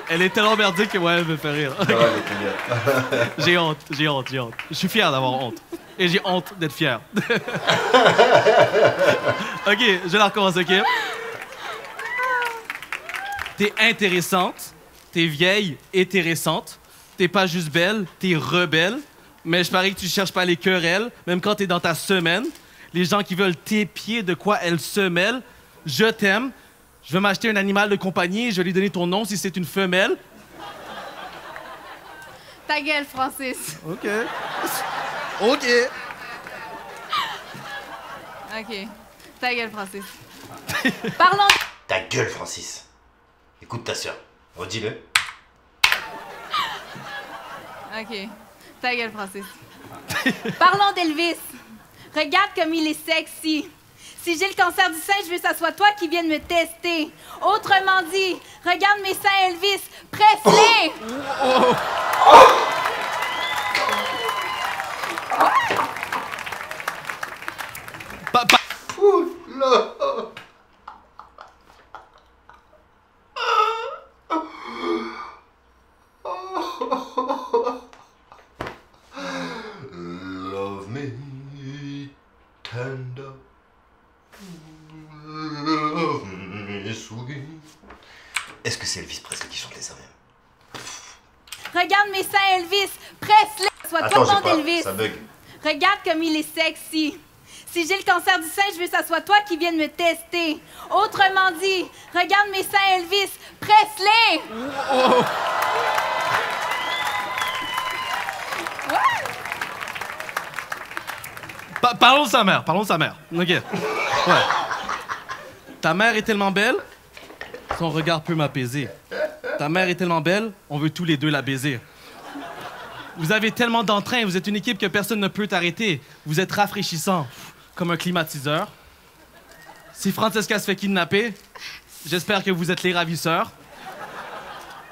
Elle est tellement merdique que ouais, elle me fait rire.
Ouais, mais t'es bien.
J'ai honte. Je suis fier d'avoir honte. Et j'ai honte d'être fier. OK, je la recommence, OK? T'es intéressante, t'es vieille et t'es récente. T'es pas juste belle, t'es rebelle. Mais je parie que tu cherches pas les querelles, même quand t'es dans ta semaine. Les gens qui veulent t'épier de quoi elles se mêlent. Je t'aime. Je veux m'acheter un animal de compagnie. Je vais lui donner ton nom si c'est une femelle.
Ta gueule, Francis.
OK.
Ta gueule, Francis. Parlons...
Ta gueule, Francis. Écoute ta sœur. Redis-le.
OK. Ta gueule, Francis. Parlons d'Elvis. Regarde comme il est sexy. Si j'ai le cancer du sein, je veux que ça soit toi qui viennes me tester. Autrement dit, regarde mes seins, Elvis. Presse-les!
c'est Elvis Presley qui chantait ça même.
Regarde mes seins, Elvis. Presse-les. Sois
Attends,
toi
j'ai pas,
Elvis.
ça bug.
Regarde comme il est sexy. Si j'ai le cancer du sein, je veux que ça soit toi qui viennes me tester. Autrement dit, regarde mes seins, Elvis. Presse-les.
Oh. Parlons de sa mère, parlons de sa mère. OK. Ouais. Ta mère est tellement belle, son regard peut m'apaiser. Ta mère est tellement belle, on veut tous les deux la baiser. Vous avez tellement d'entrain, vous êtes une équipe que personne ne peut arrêter. Vous êtes rafraîchissant, comme un climatiseur. Si Francesca se fait kidnapper, j'espère que vous êtes les ravisseurs.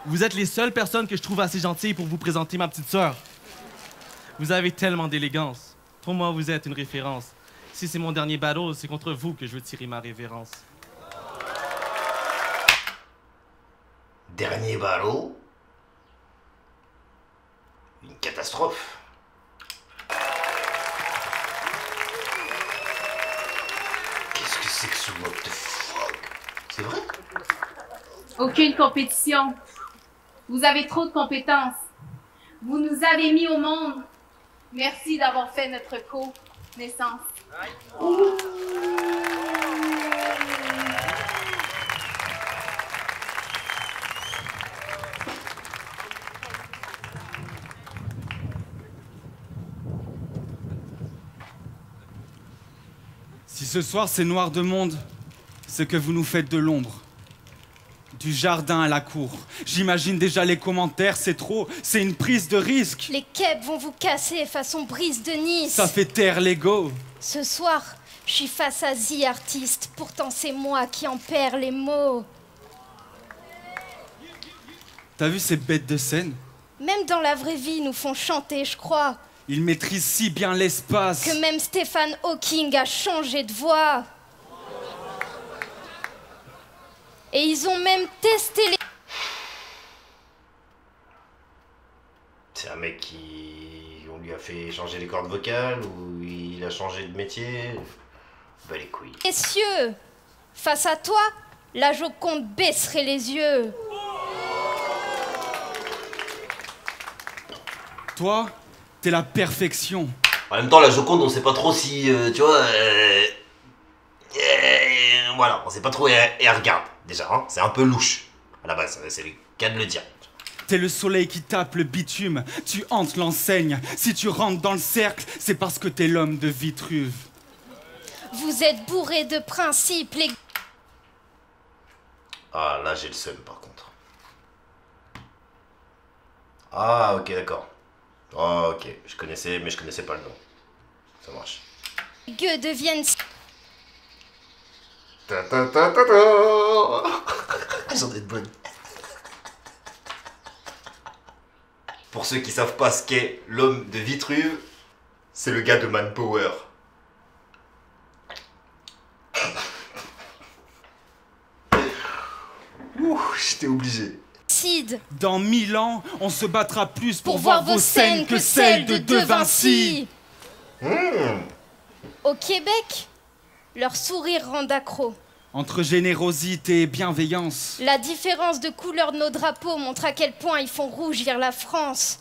Vous êtes les seules personnes que je trouve assez gentilles pour vous présenter ma petite sœur. Vous avez tellement d'élégance. Pour moi, vous êtes une référence. Si c'est mon dernier battle, c'est contre vous que je veux tirer ma révérence.
Dernier ballot. Une catastrophe. Qu'est-ce que c'est que ce what the fuck? C'est vrai?
Aucune compétition. Vous avez trop de compétences. Vous nous avez mis au monde. Merci d'avoir fait notre co-naissance.
Si ce soir c'est noir de monde, c'est que vous nous faites de l'ombre. Du jardin à la cour. J'imagine déjà les commentaires, c'est trop, c'est une prise de risque.
Les kebs vont vous casser façon brise de Nice.
Ça fait taire l'ego.
Ce soir, je suis face à The Artist, pourtant c'est moi qui en perds les mots.
T'as vu ces bêtes de scène?
Même dans la vraie vie, ils nous font chanter, je crois.
Ils maîtrisent si bien l'espace.
Que même Stephen Hawking a changé de voix. Et ils ont même testé les...
C'est un mec on lui a fait changer les cordes vocales ou il a changé de métier. Bah les couilles.
Messieurs, face à toi, la Joconde baisserait les yeux.
Toi, t'es la perfection.
En même temps, la Joconde, on sait pas trop si, tu vois, voilà, on sait pas trop, et regarde, déjà, hein, c'est un peu louche, à la base, c'est le cas de le dire.
T'es le soleil qui tape le bitume, tu hantes l'enseigne. Si tu rentres dans le cercle, c'est parce que t'es l'homme de Vitruve.
Vous êtes bourrés de principes, les...
Ah, là, j'ai le seum, par contre. Ah, ok, d'accord. Ah, ok, je connaissais, mais je connaissais pas le nom. Ça marche.
Les gueux deviennent...
Ta ta ta ta ta. J'en ai de bonnes. Pour ceux qui savent pas ce qu'est l'homme de Vitruve, c'est le gars de Manpower. Ouh, j'étais obligé.
Sid.
Dans 1000 ans, on se battra plus
Pour voir vos scènes que celles de De Vinci. Au Québec, leur sourire rend accro.
Entre générosité et bienveillance.
La différence de couleur de nos drapeaux montre à quel point ils font rougir la France.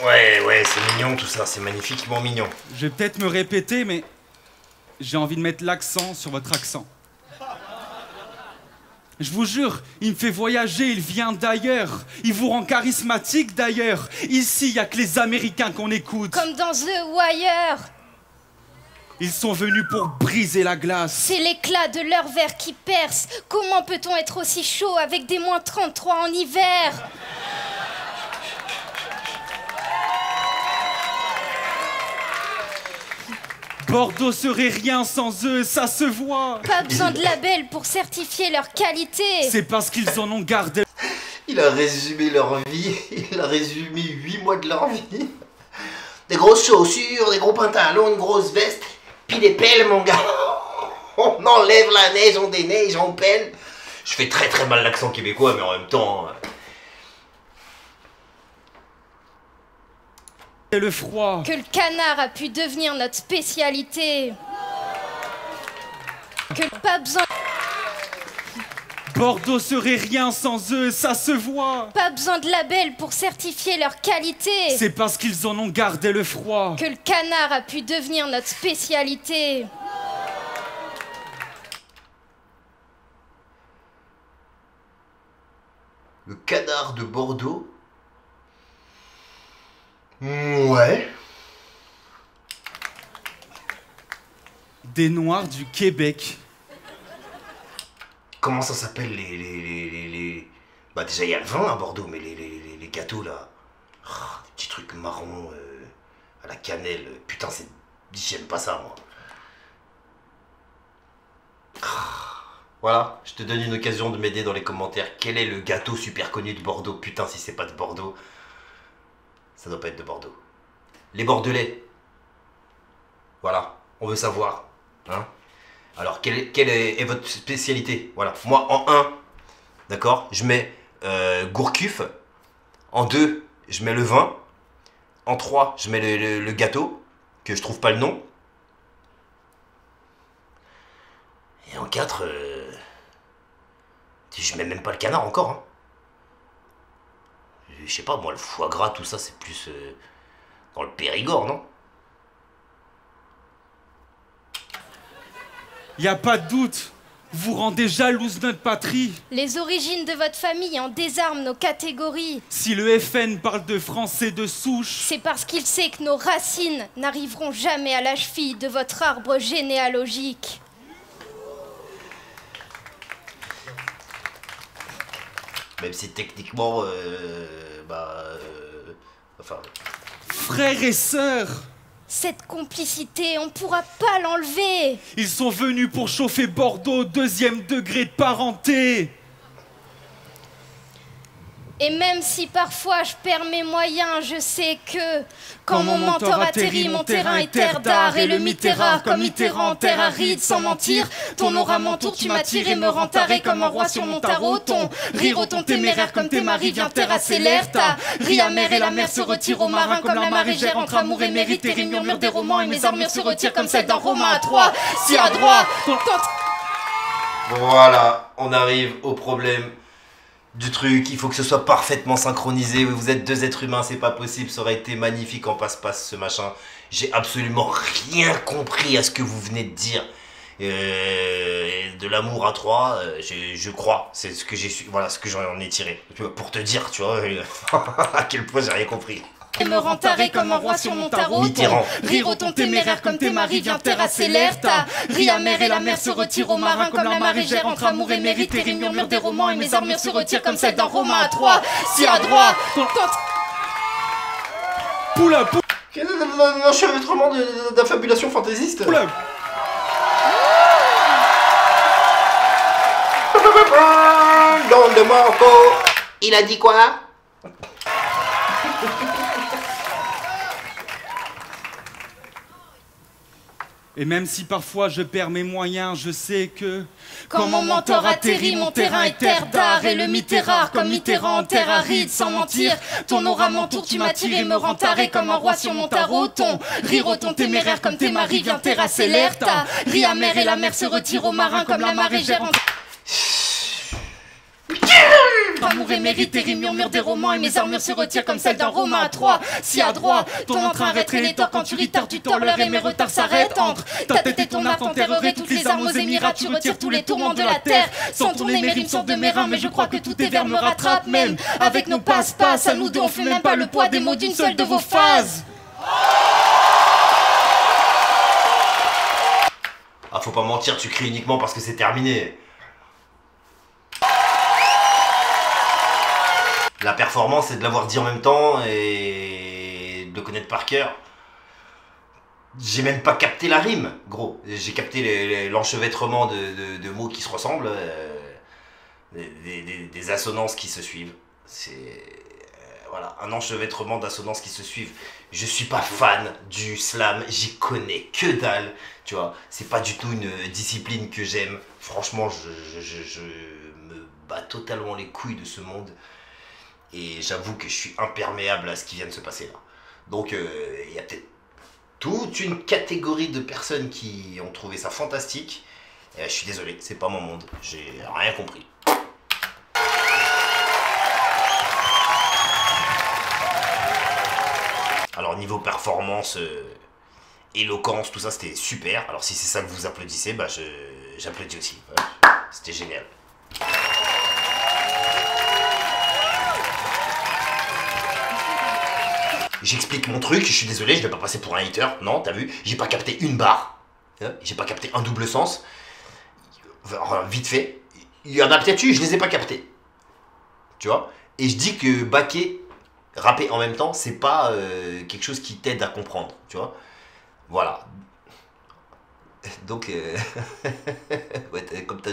Ouais, c'est mignon tout ça, c'est magnifiquement mignon.
Je vais peut-être me répéter, mais j'ai envie de mettre l'accent sur votre accent. Je vous jure, il me fait voyager, il vient d'ailleurs. Il vous rend charismatique d'ailleurs. Ici, il n'y a que les Américains qu'on écoute.
Comme dans The Wire.
Ils sont venus pour briser la glace.
C'est l'éclat de leur verre qui perce. Comment peut-on être aussi chaud avec des moins 33 en hiver?
Bordeaux serait rien sans eux, ça se voit.
Pas besoin de label pour certifier leur qualité.
C'est parce qu'ils en ont gardé.
Il a résumé leur vie, il a résumé 8 mois de leur vie. Des grosses chaussures, des gros pantalons, une grosse veste, puis des pelles, mon gars. On enlève la neige, on déneige, on pèle. Je fais très très mal l'accent québécois, mais en même temps...
Et le froid.
Que le canard a pu devenir notre spécialité. Que pas besoin...
Bordeaux serait rien sans eux, ça se voit.
Pas besoin de label pour certifier leur qualité.
C'est parce qu'ils en ont gardé le froid.
Que le canard a pu devenir notre spécialité.
Le canard de Bordeaux. Ouais.
Des Noirs du Québec.
Comment ça s'appelle les... Bah déjà il y a le vin à Bordeaux, mais les gâteaux là... Oh, des petits trucs marrons à la cannelle. Putain, c'est... J'aime pas ça, moi. Voilà, je te donne une occasion de m'aider dans les commentaires. Quel est le gâteau super connu de Bordeaux? Putain, si c'est pas de Bordeaux, ça doit pas être de Bordeaux. Les Bordelais. Voilà, on veut savoir. Hein? Alors, quelle est votre spécialité? Voilà, moi en 1, d'accord, je mets Gourcuff. En 2, je mets le vin. En 3, je mets le gâteau, que je trouve pas le nom. Et en 4, je mets même pas le canard encore. Hein. Je sais pas, moi, le foie gras, tout ça, c'est plus dans le Périgord, non?
Y a pas de doute, vous rendez jalouse notre patrie.
Les origines de votre famille en désarment nos catégories.
Si le FN parle de français de souche,
C'est parce qu'il sait que nos racines n'arriveront jamais à la cheville de votre arbre généalogique.
Même si techniquement, enfin...
frères et sœurs,
Cette complicité, on pourra pas l'enlever.
ils sont venus pour chauffer Bordeaux, 2e degré de parenté.
Et même si parfois je perds mes moyens, je sais que quand mon mentor atterrit, mon terrain est terre d'art et le Mitterrand comme Mitterrand, terre aride, sans mentir. Ton aura m'entoure, tu m'attires et me rends taré comme un roi sur mon tarot. Ton rire au ton téméraire comme tes maris vient terrasser l'air. Ta rie amère et la mer se retire au marin comme la marée gère entre amour et mérite. Tes rimes murmurent des romans et mes armures se retirent comme celle d'un romain à Troie. Si à droite,
Voilà, on arrive au problème du truc. Il faut que ce soit parfaitement synchronisé. Vous êtes 2 êtres humains, c'est pas possible. Ça aurait été magnifique en passe-passe ce machin. J'ai absolument rien compris à ce que vous venez de dire. De l'amour à 3, je crois. C'est ce que j'ai su. Voilà ce que j'en ai tiré. Pour te dire, tu vois, à quel point j'ai rien compris.
Et me rend taré comme un roi sur mon tarot.
Mitterrand.
Rire au ton téméraire comme tes maris vient terrasser l'air. Ta rie amère et la mer se retire au marin comme la marée gère entre amour et mérite. Tes rimes murmurent des romans et mes armures se retirent comme celle d'un romain à Troie. Si à droite,
Poula, poula,
Un chevautrement d'affabulation fantaisiste.
poula.
Don de Marco. Il a dit quoi?
Et même si parfois je perds mes moyens, je sais que
quand mon mentor atterrit, mon terrain est terre d'art et le Mitterrand comme Mitterrand, terre aride, sans mentir. Ton aura m'entoure, tu m'attires et me rends taré comme un roi sur mon tarot. Ton rire au ton téméraire comme tes maris vient terrasser l'air. Ta rie amère et la mer se retire au marin comme la marée gère entre amour et mérite, tes rimes murmurent des romans et mes armures se retirent comme celle d'un romain à Troie. Si à droite, ton entrain arrêterait les torts quand tu retardes, tu tords l'heure et mes retards s'arrêtent entre ta tête et ton art enterrerait toutes les armes aux émirats, tu retires tous les tourments de la terre. Sans tourner mes rimes sortent de mes reins, mais je crois que tous tes vers me rattrapent même. Avec nos passe-passe, à nous deux on fait même pas le poids des mots d'une seule de vos phases.
Ah, faut pas mentir, tu cries uniquement parce que c'est terminé. La performance, c'est de l'avoir dit en même temps et de le connaître par cœur. J'ai même pas capté la rime, gros. J'ai capté l'enchevêtrement de mots qui se ressemblent, des assonances qui se suivent. C'est voilà, un enchevêtrement d'assonances qui se suivent. Je suis pas fan du slam, j'y connais que dalle, tu vois. C'est pas du tout une discipline que j'aime. Franchement, je me bats totalement les couilles de ce monde. Et j'avoue que je suis imperméable à ce qui vient de se passer là. Donc il y a peut-être toute une catégorie de personnes qui ont trouvé ça fantastique. Et je suis désolé, c'est pas mon monde. J'ai rien compris. Alors niveau performance, éloquence, tout ça c'était super. Alors si c'est ça que vous applaudissez, bah j'applaudis aussi. Voilà. C'était génial. J'explique mon truc, je suis désolé, je vais pas passer pour un hater. Non, t'as vu, j'ai pas capté une barre. Hein, j'ai pas capté un double sens. Enfin, vite fait. Il y en a peut-être eu, je les ai pas captés. Tu vois. Et je dis que baquer, rapper en même temps, c'est pas quelque chose qui t'aide à comprendre. Tu vois. Voilà. Donc, ouais, comme t'as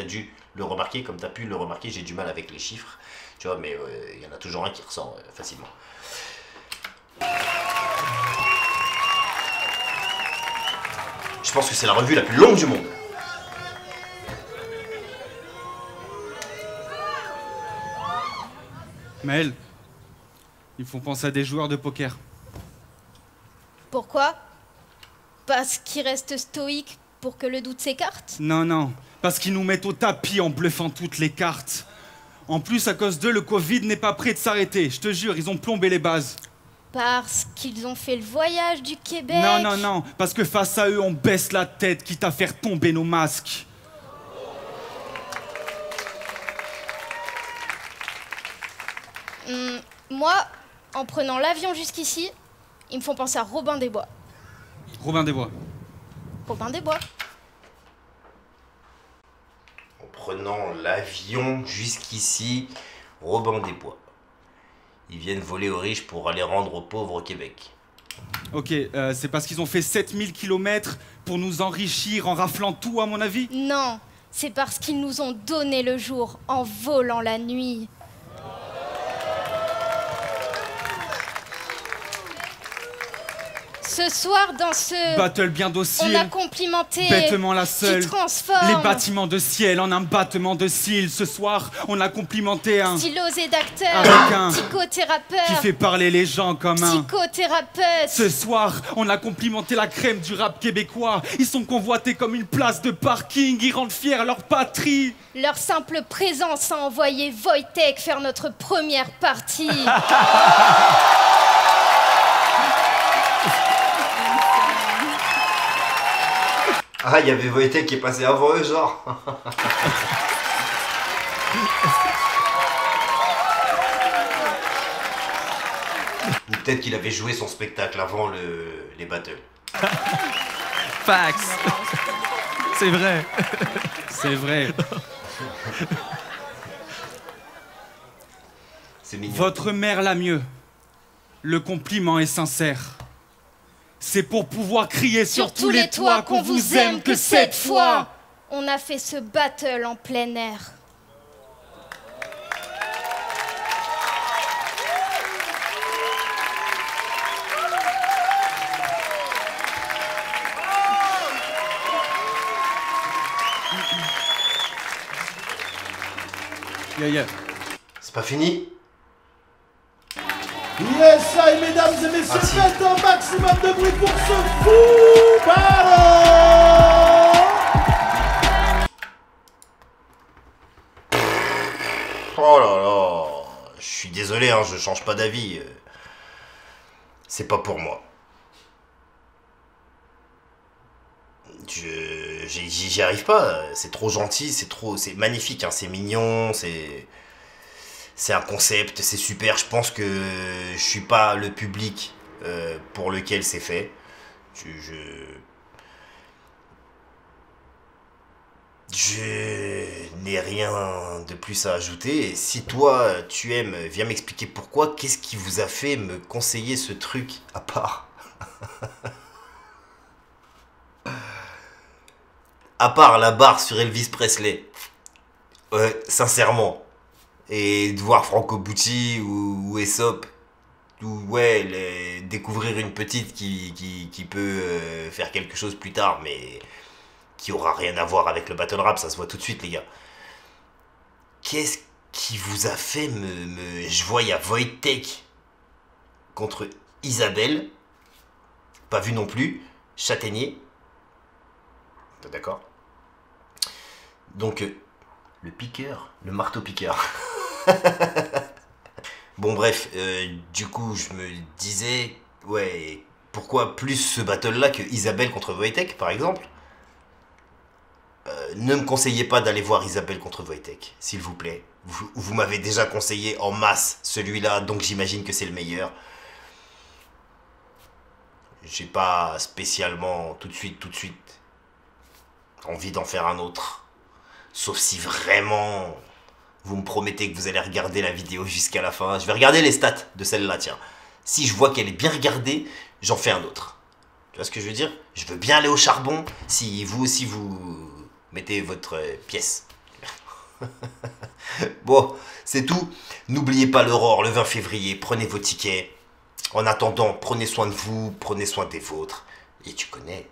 dû le remarquer, comme t'as pu le remarquer, j'ai du mal avec les chiffres. Tu vois, mais il y en a toujours un qui ressort facilement. Je pense que c'est la revue la plus longue du monde.
Maël, ils font penser à des joueurs de poker.
Pourquoi? Parce qu'ils restent stoïques pour que le doute s'écarte?
Non, non, parce qu'ils nous mettent au tapis en bluffant toutes les cartes. En plus, à cause d'eux, le Covid n'est pas prêt de s'arrêter. Je te jure, ils ont plombé les bases.
Parce qu'ils ont fait le voyage du Québec?
Non, non, non, parce que face à eux, on baisse la tête, quitte à faire tomber nos masques.
Moi, en prenant l'avion jusqu'ici, ils me font penser à Robin des Bois.
Robin des Bois.
Robin des Bois.
En prenant l'avion jusqu'ici, Robin des Bois. Ils viennent voler aux riches pour aller rendre aux pauvres au Québec.
Ok, c'est parce qu'ils ont fait 7000 km pour nous enrichir en raflant tout, à mon avis?
Non, c'est parce qu'ils nous ont donné le jour en volant la nuit. Ce soir, dans ce
battle bien docile,
on a complimenté
bêtement la seule,
qui transforme
les bâtiments de ciel en un battement de cils. Ce soir, on a complimenté un
stylosé d'acteur,
avec un
psychothérapeute
qui fait parler les gens comme un
psychothérapeute.
Ce soir, on a complimenté la crème du rap québécois. Ils sont convoités comme une place de parking. Ils rendent fiers à leur patrie.
Leur simple présence a envoyé Wojtek faire notre première partie.
Ah, il y avait Wojtek qui est passé avant eux, genre. Ou peut-être qu'il avait joué son spectacle avant les battles.
Facts. C'est vrai.
C'est vrai.
C'est mignon.
Votre mère l'a mieux. Le compliment est sincère. C'est pour pouvoir crier sur tous les toits qu'on vous aime que cette fois.
On a fait ce battle en plein air.
Yeah.
C'est pas fini?
Yes, I, mesdames et messieurs, faites un maximum de bruit pour ce fou ballon.
Oh là là, je suis désolé, hein, je change pas d'avis. C'est pas pour moi. J'y arrive pas, c'est trop gentil, c'est magnifique, hein, c'est mignon, c'est un concept, c'est super. Je pense que je suis pas le public pour lequel c'est fait. Je n'ai rien de plus à ajouter. Et si toi tu aimes, viens m'expliquer pourquoi. Qu'est-ce qui vous a fait me conseiller ce truc à part à part la barre sur Elvis Presley. Sincèrement. Et de voir Franco Bucci ou Aesop, ou ouais, découvrir une petite qui peut faire quelque chose plus tard, mais qui aura rien à voir avec le battle rap, ça se voit tout de suite, les gars. Qu'est-ce qui vous a fait je vois, il y a Wojtek contre Isabelle. Pas vu non plus. Châtaignier. D'accord. Donc, le piqueur. Le marteau-piqueur. Bon, bref. Du coup, je me disais... Ouais, pourquoi plus ce battle-là que Isabelle contre Wojtek, par exemple? Ne me conseillez pas d'aller voir Isabelle contre Wojtek, s'il vous plaît. Vous m'avez déjà conseillé en masse celui-là, donc j'imagine que c'est le meilleur. J'ai pas spécialement tout de suite envie d'en faire un autre. Sauf si vraiment vous me promettez que vous allez regarder la vidéo jusqu'à la fin. Je vais regarder les stats de celle-là, tiens. Si je vois qu'elle est bien regardée, j'en fais un autre. Tu vois ce que je veux dire? Je veux bien aller au charbon si vous aussi vous mettez votre pièce. Bon, c'est tout. N'oubliez pas l'Aurore le 20 février. Prenez vos tickets. En attendant, prenez soin de vous, prenez soin des vôtres. Et tu connais,